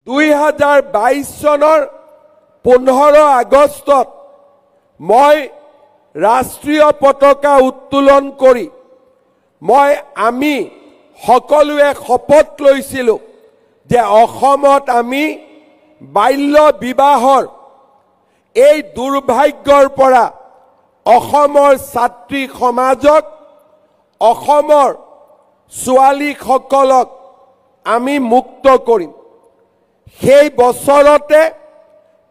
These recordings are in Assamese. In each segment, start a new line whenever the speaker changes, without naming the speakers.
2022 চনৰ 15 আগষ্টত মই ৰাষ্ট্ৰীয় পতাকা উত্তোলন কৰি আমি সকলোৱে শপত লৈছিলোঁ যে অসমত আমি বাল্য বিবাহৰ এই দুৰ্ভাগ্যৰ পৰা অসমৰ ছাত্ৰী সমাজক অসমৰ ছোৱালীসকলক আমি মুক্ত কৰিম। সেই বছৰতে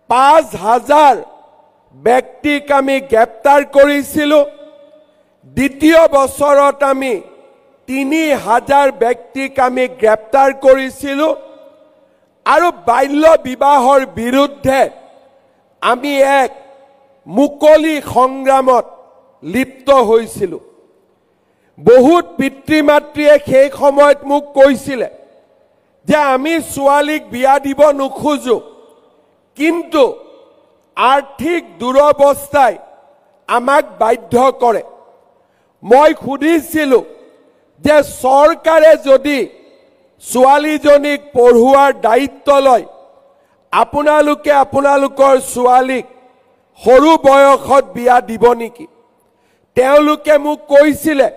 5000 ব্যক্তিক আমি গ্ৰেপ্তাৰ কৰিছিলোঁ। দ্বিতীয় বছৰত আমি 3000 ব্যক্তিক আমি গ্ৰেপ্তাৰ কৰিছিলোঁ আৰু বাল্য বিবাহৰ বিৰুদ্ধে আমি এক মুকলি সংগ্ৰামত লিপ্ত হৈছিলোঁ। বহুত পিতৃ মাতৃয়ে সেই সময়ত মোক কৈছিলে যে আমি ছোৱালীক বিয়া দিব নোখোজো, কিন্তু আৰ্থিক দুৰৱস্থাই আমাক বাধ্য কৰে। মই সুধিছিলোঁ যে চৰকাৰে যদি ছোৱালীজনীক পঢ়ুৱাৰ দায়িত্ব লয়, আপোনালোকে আপোনালোকৰ ছোৱালীক সৰু বয়সত বিয়া দিব নেকি? তেওঁলোকে মোক কৈছিলে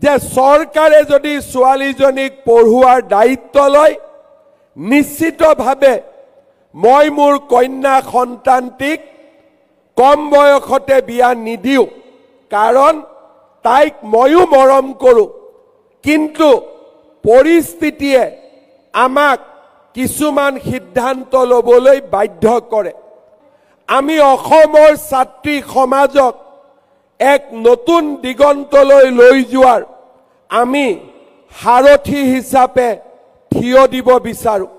যে চৰকাৰে যদি ছোৱালীজনীক পঢ়ুৱাৰ দায়িত্ব লয়, নিশ্চিতভাৱে মই মোৰ কন্যা সন্তানটিক কম বয়সতে বিয়া নিদিওঁ, কাৰণ তাইক ময়ো মৰম কৰোঁ। কিন্তু পৰিস্থিতিয়ে আমাক কিছুমান সিদ্ধান্ত ল'বলৈ বাধ্য কৰে। আমি অসমৰ ছাত্ৰী সমাজক এক নতুন দিগন্তলৈ লৈ যোৱাৰ আমি সাৰথি হিচাপে থিয় দিব বিচাৰোঁ।